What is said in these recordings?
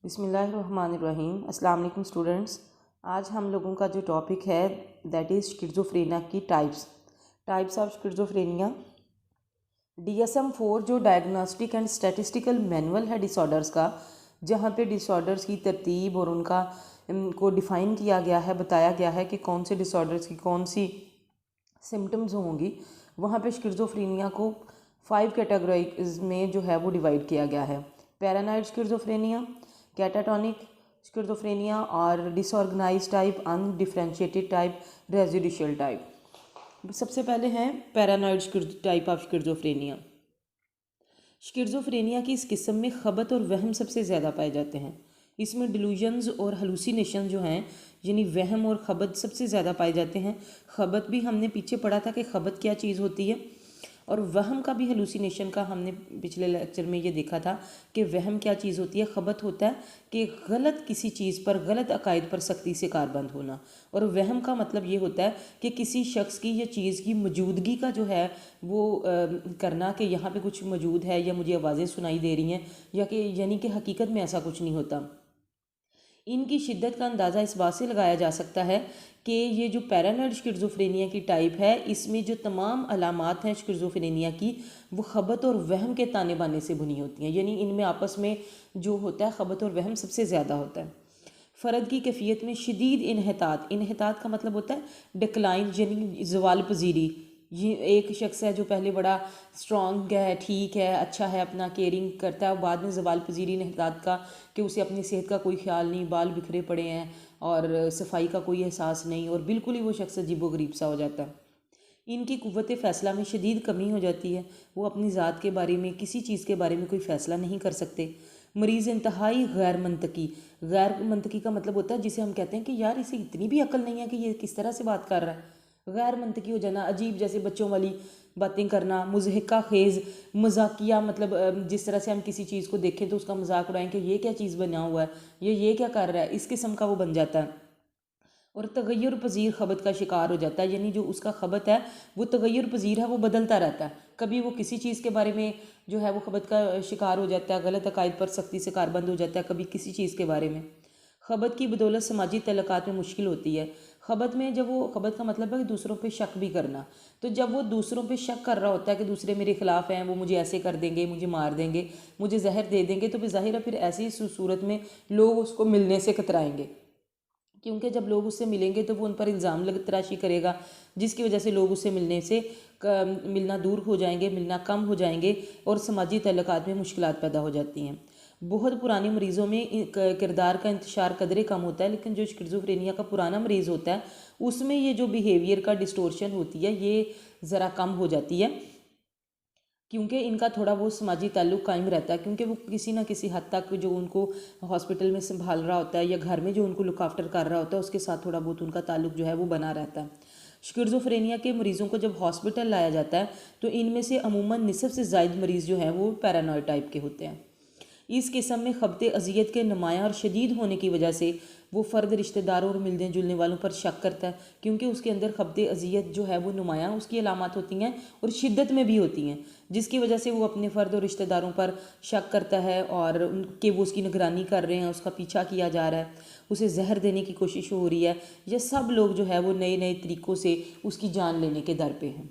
बिस्मिल्लाहिर्रहमानिर्रहीम। अस्सलाम वालेकुम स्टूडेंट्स। आज हम लोगों का जो टॉपिक है दैट इज़ स्किज़ोफ्रेनिया की टाइप्स ऑफ स्किज़ोफ्रेनिया। DSM-4 जो डायग्नोस्टिक एंड स्टैटिस्टिकल मैनुअल है डिसऑर्डर्स का, जहाँ पे डिसऑर्डर्स की तरतीब और उनका को डिफ़ाइन किया गया है, बताया गया है कि कौन से डिसऑर्डर्स की कौन सी सिम्टम्स होंगी। वहाँ पे स्किज़ोफ्रेनिया को 5 कैटेगरीज में जो है वो डिवाइड किया गया है। पैरानॉइड स्किज़ोफ्रेनिया, कैटाटोनिक स्किज़ोफ्रेनिया और disorganised type, undifferentiated type, residual type. सबसे पहले है paranoid type of schizophrenia. Schizophrenia की इस किस्म में खबत और वहम सबसे ज़्यादा पाए जाते हैं। इसमें डिलूजन्स और हलूसिनेशन जो हैं, यानी वहम और खबत सबसे ज़्यादा पाए जाते हैं। खबत भी हमने पीछे पढ़ा था कि खबत क्या चीज़ होती है, और वहम का भी, हलूसिनेशन का हमने पिछले लेक्चर में ये देखा था कि वहम क्या चीज़ होती है। खबत होता है कि गलत किसी चीज़ पर, गलत अकायद पर सख्ती से कारबंद होना, और वहम का मतलब ये होता है कि किसी शख्स की या चीज़ की मौजूदगी का जो है वो करना कि यहाँ पे कुछ मौजूद है या मुझे आवाज़ें सुनाई दे रही हैं, या कि यानी कि हकीकत में ऐसा कुछ नहीं होता। इनकी शिद्दत का अंदाज़ा इस बात से लगाया जा सकता है कि ये जो पैरानॉइड स्किज़ोफ्रेनिया की टाइप है, इसमें जो तमाम अलामात हैं स्किज़ोफ्रेनिया की, वो खबत और वहम के ताने बाने से बुनी होती हैं। यानी इनमें आपस में जो होता है खबत और वहम सबसे ज़्यादा होता है। फ़र्द की कैफियत में शदीद इन्हतात का मतलब होता है डिक्लाइन, यानी ज़वाल पजीरी। ये एक शख्स है जो पहले बड़ा स्ट्रॉन्ग है, ठीक है, अच्छा है, अपना केयरिंग करता है, बाद में ज़वाल पजीरी इन्हतात का कि उसे अपनी सेहत का कोई ख्याल नहीं, बाल बिखरे पड़े हैं और सफाई का कोई एहसास नहीं, और बिल्कुल ही वो शख्स अजीबोगरीब सा हो जाता है। इनकी कुव्वत फ़ैसला में शदीद कमी हो जाती है। वो अपनी ज़ात के बारे में, किसी चीज़ के बारे में कोई फ़ैसला नहीं कर सकते। मरीज़ इंतहाई गैर मंतकी का मतलब होता है जिसे हम कहते हैं कि यार इसे इतनी भी अकल नहीं है कि ये किस तरह से बात कर रहा है। गैर मंतकी हो जाना, अजीब जैसे बच्चों वाली बातें करना, मुज़हिका खेज़, मजाकिया, मतलब जिस तरह से हम किसी चीज़ को देखें तो उसका मजाक उड़ाएं कि ये क्या चीज़ बना हुआ है, ये क्या कर रहा है, इस किस्म का वो बन जाता है। और तगैर पजीर खबत का शिकार हो जाता है, यानी जो उसका खबत है वो तगैर पजीर है, वो बदलता रहता है। कभी वो किसी चीज़ के बारे में जो है वो खबत का शिकार हो जाता है, गलत अकायद पर सख्ती से कारबंद हो जाता है, कभी किसी चीज़ के बारे में। खबत की बदौलत समाजी तल्लुकात में मुश्किल होती है। खबत में जब वो, खबत का मतलब है कि दूसरों पे शक भी करना, तो जब वो दूसरों पे शक कर रहा होता है कि दूसरे मेरे खिलाफ हैं, वो मुझे ऐसे कर देंगे, मुझे मार देंगे, मुझे जहर दे देंगे, तो ज़ाहिर है फिर ऐसी सूरत में लोग उसको मिलने से कतराएंगे, क्योंकि जब लोग उससे मिलेंगे तो वो उन पर इल्ज़ाम तराशी करेगा, जिसकी वजह से लोग उससे मिलना दूर हो जाएंगे, मिलना कम हो जाएंगे, और समाजी तल्लुकात में मुश्किलात पैदा हो जाती हैं। बहुत पुराने मरीज़ों में किरदार का इंतशार कदरे कम होता है, लेकिन जो स्किज़ोफ्रेनिया का पुराना मरीज़ होता है उसमें ये जो बिहेवियर का डिस्टोर्शन होती है ये ज़रा कम हो जाती है, क्योंकि इनका थोड़ा बहुत समाजी ताल्लुक़ कायम रहता है, क्योंकि वो किसी ना किसी हद तक जो उनको हॉस्पिटल में संभाल रहा होता है या घर में जो उनको लुक आफ्टर कर रहा होता है उसके साथ थोड़ा बहुत उनका ताल्लुक़ जो है वो बना रहता है। स्किज़ोफ्रेनिया के मरीज़ों को जब हॉस्पिटल लाया जाता है तो इनमें से अमूमन निसफ से ज़ायद मरीज़ जो हैं वो पैरानॉइड टाइप के होते हैं। इस किस्म में खबते अजियत के नुमायाँ और शदीद होने की वजह से वो फ़र्द रिश्तेदारों और मिलने जुलने वालों पर शक करता है, क्योंकि उसके अंदर खबते अजियत जो है वो नुमायाँ उसकी अलामत होती हैं और शिद्दत में भी होती हैं, जिसकी वजह से वो अपने फ़र्द और रिश्तेदारों पर शक करता है और उनके वो उसकी निगरानी कर रहे हैं, उसका पीछा किया जा रहा है, उसे जहर देने की कोशिश हो रही है, या सब लोग जो है वो नए नए तरीक़ों से उसकी जान लेने के दर पे हैं।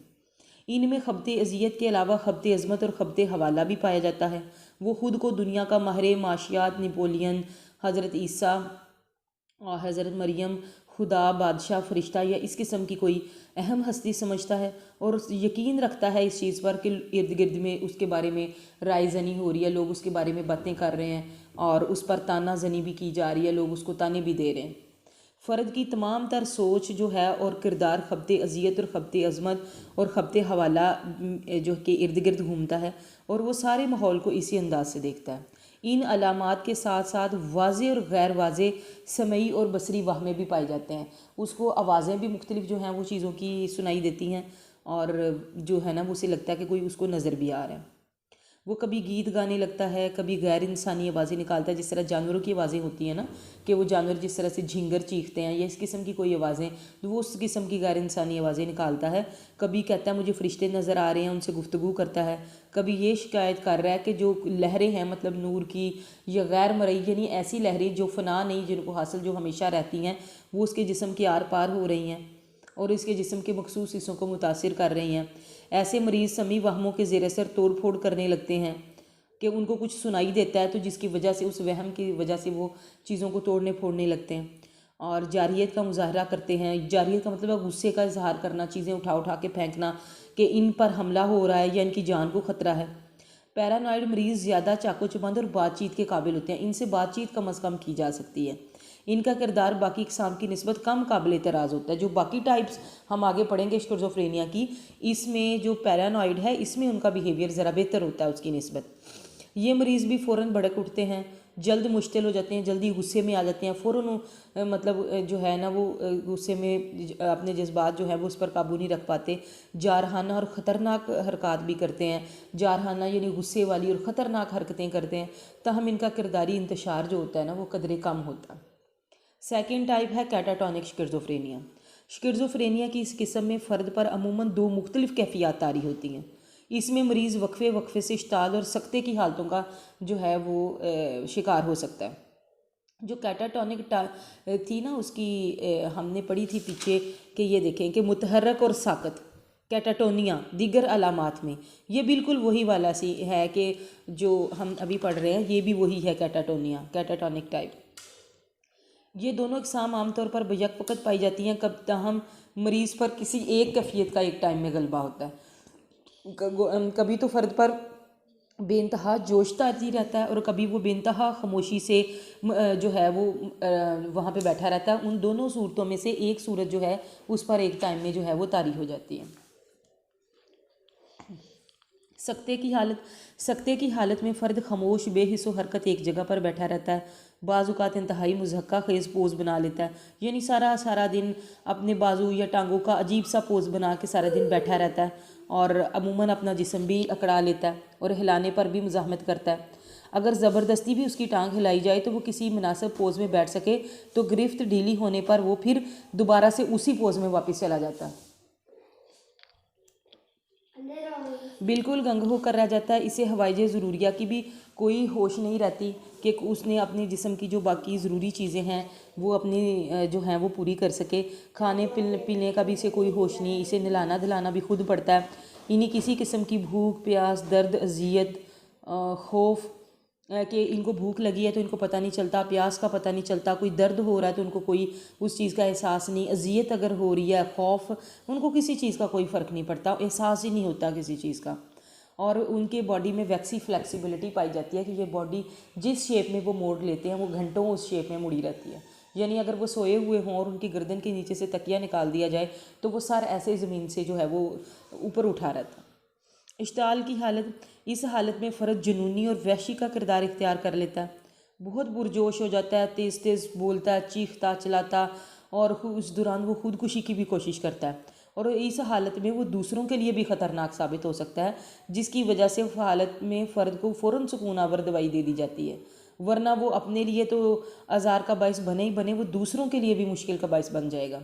इनमें खबते अजियत के अलावा खबते अज़मत और खबते हवाला भी पाया जाता है। वो ख़ुद को दुनिया का माहिर माशियात, नेपोलियन, हज़रत ईसा और हज़रत मरियम, खुदा, बादशाह, फ़रिश्ता या इस किस्म की कोई अहम हस्ती समझता है, और यकीन रखता है इस चीज़ पर कि इर्द गिर्द में उसके बारे में राय जनी हो रही है, लोग उसके बारे में बातें कर रहे हैं और उस पर ताना जनी भी की जा रही है, लोग उसको ताने भी दे रहे हैं। फ़र्द की तमाम तर सोच जो है और किरदार खबते अजियत और खबते अज़मत और खबते हवाला जो कि इर्द गिर्द घूमता है, और वो सारे माहौल को इसी अंदाज से देखता है। इन अलामात के साथ साथ वाज़े और गैर वाज़े समई और बसरी वाहमे भी पाए जाते हैं। उसको आवाज़ें भी मुख्तलिफ जो हैं वो चीज़ों की सुनाई देती हैं, और जो है ना वो उसे लगता है कि कोई उसको नज़र भी आ रहा है। वो कभी गीत गाने लगता है, कभी गैर इंसानी आवाज़ें निकालता है, जिस तरह जानवरों की आवाज़ें होती हैं ना, कि वो जानवर जिस तरह से झिंगर चीखते हैं या इस किस्म की कोई आवाज़ें, तो वो उस किस्म की गैर इंसानी आवाज़ें निकालता है। कभी कहता है मुझे फरिश्ते नज़र आ रहे हैं, उनसे गुफ्तगू करता है। कभी ये शिकायत कर रहा है कि जो लहरें हैं, मतलब नूर की या गैर मरई, यानी ऐसी लहरें जो फ़ना नहीं, जिनको हासिल जो हमेशा रहती हैं, वो उसके जिस्म के आर पार हो रही हैं और इसके जिस्म के मखसूस हिस्सों को मुतासिर कर रही हैं। ऐसे मरीज़ समी वहमों के ज़ेर असर तोड़ फोड़ करने लगते हैं कि उनको कुछ सुनाई देता है, तो जिसकी वजह से, उस वहम की वजह से वो चीज़ों को तोड़ने फोड़ने लगते हैं और जारियत का मुजाहरा करते हैं। जारियत का मतलब है गुस्से का इजहार करना, चीज़ें उठा उठा के फेंकना कि इन पर हमला हो रहा है या इनकी जान को ख़तरा है। पैरानॉइड मरीज़ ज़्यादा चाको चबंद और बातचीत के काबिल होते हैं। इनसे बातचीत कम अज़ कम की जा सकती है। इनका किरदार बाकी अक़साम की निस्बत कम काबिल एतराज़ होता है। जो बाकी टाइप्स हम आगे पढ़ेंगे स्किज़ोफ्रेनिया की, इसमें जो पैरानॉइड है इसमें उनका बिहेवियर ज़रा बेहतर होता है उसकी निस्बत। ये मरीज़ भी फ़ौरन भड़क उठते हैं, जल्द मुश्तिल हो जाते हैं, जल्दी गुस्से में आ जाते हैं, फ़ौरन मतलब जो है ना वो गुस्से में अपने जज्बात जो है वो उस पर काबू नहीं रख पाते। जारहाना और ख़तरनाक हरकत भी करते हैं। जारहाना यानी गुस्से वाली और ख़तरनाक हरकतें करते हैं, तहम इनका किरदारी इंतशार जो होता है ना वो कदरे कम होता है। सेकेंड टाइप है कैटाटोनिक स्किज़ोफ्रेनिया। स्किज़ोफ्रेनिया की इस किस्म में फ़र्द पर अमूमन दो मुख्तलिफ़ कैफियत तारी होती हैं। इसमें मरीज़ वक्फे वक्फे से इश्ताल और सख्ते की हालतों का जो है वो शिकार हो सकता है। जो कैटाटोनिक थी ना उसकी हमने पढ़ी थी पीछे कि ये देखें कि मुतहर्रक और साकत कैटाटोनिया दीगर अलामात में, ये बिल्कुल वही वाला सी है कि जो हम अभी पढ़ रहे हैं, ये भी वही है कैटाटोनिया, कैटाटोनिक टाइप। ये दोनों इकसाम आमतौर पर बैक वक़्त पाई जाती हैं, कब ताहम मरीज़ पर किसी एक कैफियत का एक टाइम में गलबा होता है। कभी तो फ़र्द पर बेइंतहा जोश तारी रहता है और कभी वो बेइंतहा खामोशी से जो है वो वहाँ पे बैठा रहता है। उन दोनों सूरतों में से एक सूरत जो है उस पर एक टाइम में जो है वो तारी हो जाती है। सख्ते की हालत में फ़र्द खामोश बेहिस्सो हरकत एक जगह पर बैठा रहता है। बाज़-औक़ात इंतहाई मुज़हक्का ख़ेज़ पोज़ बना लेता है, यानी सारा दिन अपने बाजू या टांगों का अजीब सा पोज़ बना के सारा दिन बैठा रहता है और अमूमन अपना जिस्म भी अकड़ा लेता है और हिलाने पर भी मुज़ाहमत करता है। अगर ज़बरदस्ती भी उसकी टांग हिलाई जाए तो वो किसी मुनासिब पोज़ में बैठ सके, तो गिरफ्त ढीली होने पर वो फिर दोबारा से उसी पोज़ में वापस चला जाता है, बिल्कुल गंग होकर रह जाता है। इसे हवाइज ज़रूरिया की भी कोई होश नहीं रहती कि उसने अपने जिस्म की जो बाकी ज़रूरी चीज़ें हैं वो अपनी जो हैं वो पूरी कर सके। खाने पीने का भी इसे कोई होश नहीं, इसे नहलाना धलाना भी खुद पड़ता है। इन्हीं किसी किस्म की भूख प्यास दर्द अजियत खौफ कि इनको भूख लगी है तो इनको पता नहीं चलता, प्यास का पता नहीं चलता, कोई दर्द हो रहा है तो उनको कोई उस चीज़ का एहसास नहीं, अजियत अगर हो रही है, खौफ, उनको किसी चीज़ का कोई फ़र्क नहीं पड़ता, एहसास ही नहीं होता किसी चीज़ का। और उनके बॉडी में वैक्सी फ्लेक्सिबिलिटी पाई जाती है कि ये बॉडी जिस शेप में वो मोड़ लेते हैं वो घंटों उस शेप में मुड़ी रहती है। यानी अगर वो सोए हुए हों और उनकी गर्दन के नीचे से तकिया निकाल दिया जाए तो वो सर ऐसे ज़मीन से जो है वो ऊपर उठा रहता है। इश्ताल की हालत, इस हालत में फ़र्द जुनूनी और वहशी का किरदार इख्तियार कर लेता है, बहुत पुरजोश हो जाता है, तेज़ तेज़ बोलता है, चीखता चलाता, और उस दौरान वो खुदकुशी की भी कोशिश करता है और इस हालत में वो दूसरों के लिए भी ख़तरनाक साबित हो सकता है, जिसकी वजह से हालत में फ़र्द को फ़ौरन सुकून आवर दवाई दे दी जाती है, वरना वो अपने लिए तो आज़ार का बाइस बने ही बने, वो दूसरों के लिए भी मुश्किल का बाइस बन जाएगा।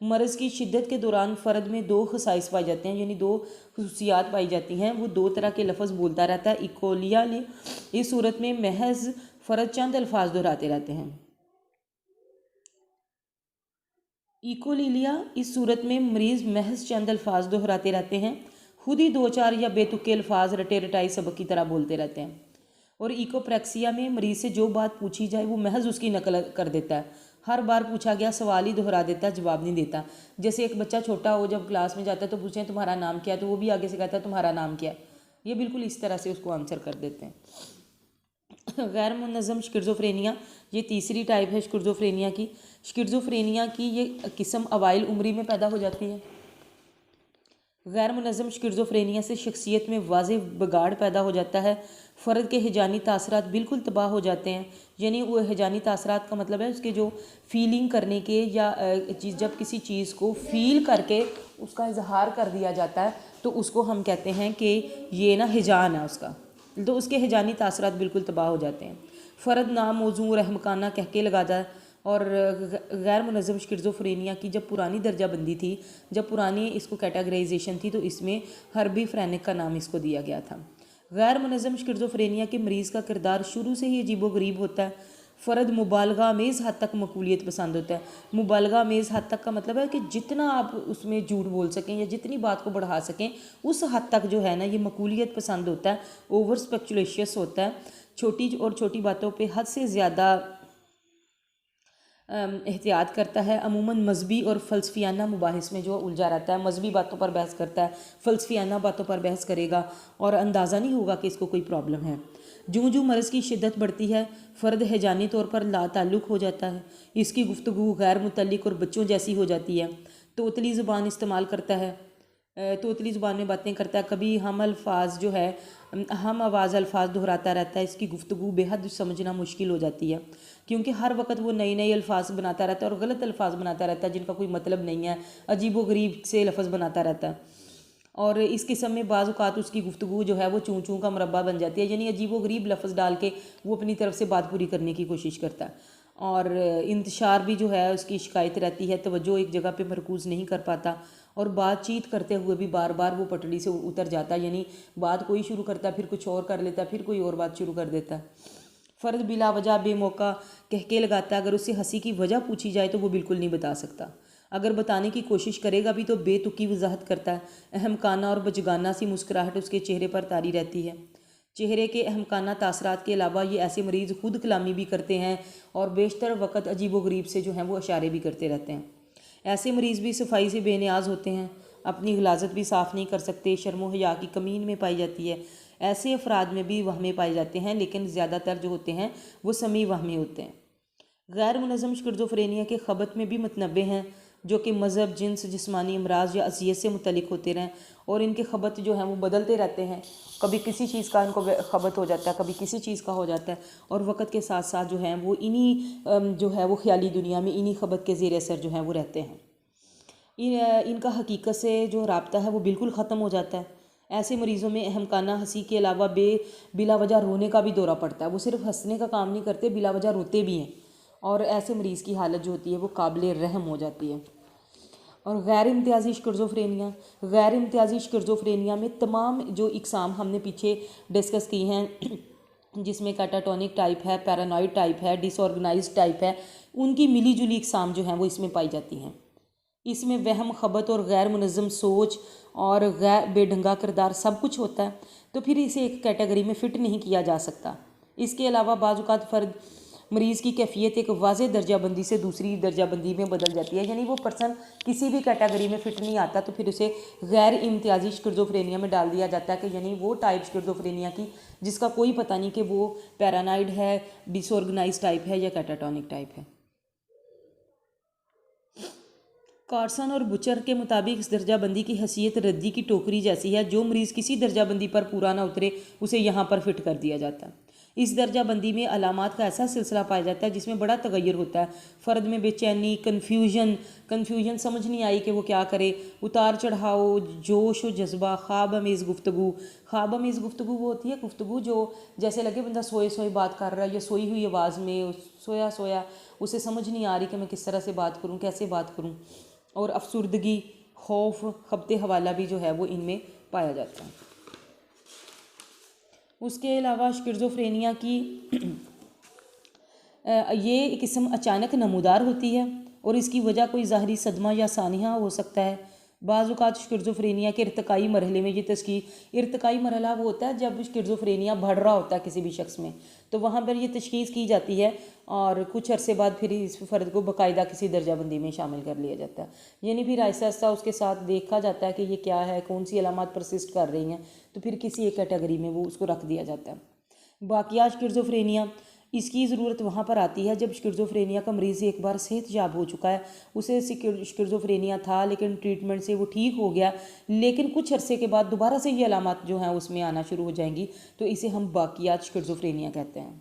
मर्ज़ की शिद्दत के दौरान फ़र्द में दो खसाइस पाए जाते हैं, यानी दो खसूसियात पाई जाती हैं। वो दो तरह के लफ्ज़ बोलता रहता है। इकोलिया इस सूरत में महज फ़र्द चंद अल्फाज दोहराते रहते हैं। इकोलिलिया इस सूरत में मरीज़ महज चंद अल्फाज दोहराते रहते हैं, खुद ही दो चार या बेतुके अल्फाज रटे रटाई सबक की तरह बोलते रहते हैं। और इकोप्रेक्सिया में मरीज़ से जो बात पूछी जाए वो महज उसकी नकल कर देता है, हर बार पूछा गया सवाल ही दोहरा देता है, जवाब नहीं देता। जैसे एक बच्चा छोटा हो, जब क्लास में जाता है तो पूछें तुम्हारा नाम क्या है, तो वो भी आगे से कहता है तुम्हारा नाम क्या है, ये बिल्कुल इस तरह से उसको आंसर कर देते हैं। गैर मुनज़्ज़म स्किज़ोफ्रेनिया, ये तीसरी टाइप है स्किज़ोफ्रेनिया की। स्किज़ोफ्रेनिया की ये किस्म अवाइल उम्री में पैदा हो जाती है। गैर मुनज़्ज़म स्किज़ोफ्रेनिया से शख्सियत में वाज़ेह बिगाड़ पैदा हो जाता है। फ़र्द के हिजानी तासरात बिल्कुल तबाह हो जाते हैं, यानी वो हिजानी तासरात का मतलब है उसके जो फीलिंग करने के या जब किसी चीज़ को फ़ील करके उसका इजहार कर दिया जाता है तो उसको हम कहते हैं कि ये ना हिजान है उसका। तो उसके हिजानी तासरात बिल्कुल तबाह हो जाते हैं। फ़र्द नामौजू और अहमकाना कहके लगा जाए। और गैर मुनज़्ज़म स्किज़ोफ्रेनिया की जब पुरानी दर्जा बंदी थी, जब पुरानी इसको कैटेगराइजेशन थी, तो इसमें हर्बी फ्रेनिक का नाम इसको दिया गया था। गैर मुनज़्ज़म स्किज़ोफ्रेनिया के मरीज़ का किरदार शुरू से ही अजीबोगरीब होता है। फ़र्द मुबालगा अमेज़ हद तक मकबूलियत पसंद होता है। मुबालगा अमेज़ हद तक का मतलब है कि जितना आप उसमें झूठ बोल सकें या जितनी बात को बढ़ा सकें, उस हद तक जो है ना ये मकबूलियत पसंद होता है। ओवर स्पेक्युलेशियस होता है, छोटी और छोटी बातों पे हद से ज़्यादा एहतियात करता है। अमूमन मजहबी और फ़लसफ़ियाना मुबाहिस में जो उलझा रहता है, मजहबी बातों पर बहस करता है, फ़लसफ़ियाना बातों पर बहस करेगा और अंदाज़ा नहीं होगा कि इसको कोई प्रॉब्लम है। जूँ जूँ मर्ज़ की शिद्दत बढ़ती है, फ़र्द हैजानी तौर पर लाताल्लुक़ हो जाता है। इसकी गुफ्तगू गैर मुतल्लिक़ और बच्चों जैसी हो जाती है। तोतली ज़ुबान इस्तेमाल करता है, तोतली ज़ुबान में बातें करता है। कभी हम अल्फाज जो है, हम आवाज़ अल्फाज दोहराता रहता है। इसकी गुफ्तगू बेहद समझना मुश्किल हो जाती है, क्योंकि हर वक्त वो नए नए अल्फाज बनाता रहता है और गलत अल्फाज बनाता रहता है जिनका कोई मतलब नहीं है। अजीब व गरीब से लफ्ज़ बनाता रहता है। और इस किस्म में बाज़ औक़ात उसकी गुफ्तगू जो है वो चूँ चूँ का मुरब्बा बन जाती है, यानी अजीब व गरीब लफ्ज़ डाल के वो अपनी तरफ से बात पूरी करने की कोशिश करता है। और इंतशार भी जो है उसकी शिकायत रहती है, तवज्जो एक जगह पे मरकूज़ नहीं कर पाता और बातचीत करते हुए भी बार बार वो पटड़ी से उतर जाता है, यानी बात कोई शुरू करता है फिर कुछ और कर लेता है, फिर कोई और बात शुरू कर देता है। फ़र्द बिला वजह बेमौका कहके लगाता है। अगर उससे हंसी की वजह पूछी जाए तो वो बिल्कुल नहीं बता सकता। अगर बताने की कोशिश करेगा भी तो बेतुकी वजाहत करता है। अहमकाना और बचगाना सी मुस्कुराहट उसके चेहरे पर तारी रहती है। चेहरे के अहमकाना तासरात के अलावा ये ऐसे मरीज़ खुद कलामी भी करते हैं और बेशतर वक़्त अजीब व गरीब से जो हैं वो इशारे भी करते रहते हैं। ऐसे मरीज़ भी सफाई से बेनियाज होते हैं, अपनी गलाजत भी साफ़ नहीं कर सकते, शर्म हया की कमी इनमें पाई जाती है। ऐसे अफराद में भी वहमें पाए जाते हैं, लेकिन ज़्यादातर जो होते हैं वो समी वहमें होते हैं। गैर मुनज़्ज़म स्किज़ोफ्रेनिया के ख़बत में भी मतनबे हैं, जो कि मज़हब, जिन्स, जिस्मानी अमराज या अज़ियत से मुतलिक होते रहें, और इनके ख़बत जो हैं वो बदलते रहते हैं। कभी किसी चीज़ का इनको ख़बत हो जाता है, कभी किसी चीज़ का हो जाता है, और वक़्त के साथ साथ जो हैं वो इन्हीं जो है वो ख़याली दुनिया में इन्हीं ख़बत के ज़ेर असर जो हैं वो रहते हैं। इनका हकीकत से जो राब्ता है वो बिल्कुल ख़त्म हो जाता है। ऐसे मरीज़ों में अहमकाना हंसी के अलावा बिला वजह रोने का भी दौरा पड़ता है। वो सिर्फ हंसने का काम नहीं करते, बिला वजह रोते भी हैं, और ऐसे मरीज़ की हालत जो होती है वो काबिल रहम हो जाती है। और गैर इम्तियाज़ी स्किज़ोफ्रेनिया, गैर इम्तियाज़ी स्किज़ोफ्रेनिया में तमाम जो इकसाम हमने पीछे डिस्कस की हैं, जिसमें कैटाटोनिक टाइप है, पैरानॉइड टाइप है, डिसऑर्गेनाइज्ड टाइप है, उनकी मिली जुली इकसाम जो हैं वो इसमें पाई जाती हैं। इसमें वहम, ख़बत और गैर मुनज़्ज़म सोच और गैर बेढंगा किरदार सब कुछ होता है, तो फिर इसे एक कैटेगरी में फ़िट नहीं किया जा सकता। इसके अलावा बाज़ औक़ात फ़र्द मरीज़ की कैफियत एक वाज़ेह दर्जाबंदी से दूसरी दर्जाबंदी में बदल जाती है, यानी वो पर्सन किसी भी कैटेगरी में फ़िट नहीं आता, तो फिर उसे गैर इम्तियाज़ी स्किज़ोफ्रेनिया में डाल दिया जाता है, कि यानी वो टाइप स्किज़ोफ्रेनिया की जिसका कोई पता नहीं कि वो पैरानाइड है, डिसऑर्गेनाइज्ड टाइप है या कैटाटोनिक टाइप है। कार्सन और बुचर के मुताबिक इस दर्जाबंदी की हैसियत रद्दी की टोकरी जैसी है। जो मरीज़ किसी दर्जाबंदी पर पूरा ना उतरे उसे यहाँ पर फिट कर दिया जाता है। इस दर्जाबंदी में अलामात का ऐसा सिलसिला पाया जाता है जिसमें बड़ा तगय्युर होता है। फ़र्द में बेचैनी, कन्फ्यूजन, समझ नहीं आई कि वो क्या करे, उतार चढ़ाव, जोश व जज्बा, ख्वाब अमेज़ गुफ्तगू। ख्वाब अमेज़ गुफ्तगू वो होती है गुफ्तगू जो जैसे लगे बंदा सोए सोए बात कर रहा है, या सोई हुई आवाज़ में, सोया सोया, उसे समझ नहीं आ रही कि मैं किस तरह से बात करूँ, कैसे बात करूँ। और अफसुर्दगी, खौफ, खबते हवाला भी जो है वो इनमें पाया जाता है। उसके अलावा स्किज़ोफ्रेनिया की ये किस्म अचानक नमूदार होती है और इसकी वजह कोई ज़ाहरी सदमा या सानिया हो सकता है। बाज़ औक़ात स्किज़ोफ्रेनिया के इर्तिकाई मरहले में ये इर्तिकाई मरहला वो होता है जब स्किज़ोफ्रेनिया बढ़ रहा होता है किसी भी शख्स में, तो वहाँ पर ये तशख़ीस की जाती है और कुछ अरसे बाद फिर इस फ़र्द को बाकायदा किसी दर्जाबंदी में शामिल कर लिया जाता है। यानी फिर आहिस्ता आहिस्ता उसके साथ देखा जाता है कि ये क्या है, कौन सी अलामात परसिस्ट कर रही हैं, तो फिर किसी एक कैटेगरी में वो उसको रख दिया जाता है। बाकिया स्किज़ोफ्रेनिया, इसकी ज़रूरत वहाँ पर आती है जब स्किज़ोफ्रेनिया का मरीज़ एक बार सेहतयाब हो चुका है, उसे स्किज़ोफ्रेनिया था लेकिन ट्रीटमेंट से वो ठीक हो गया, लेकिन कुछ अरसे के बाद दोबारा से ये अलामात जो हैं उसमें आना शुरू हो जाएंगी, तो इसे हम बाकियात स्किज़ोफ्रेनिया कहते हैं।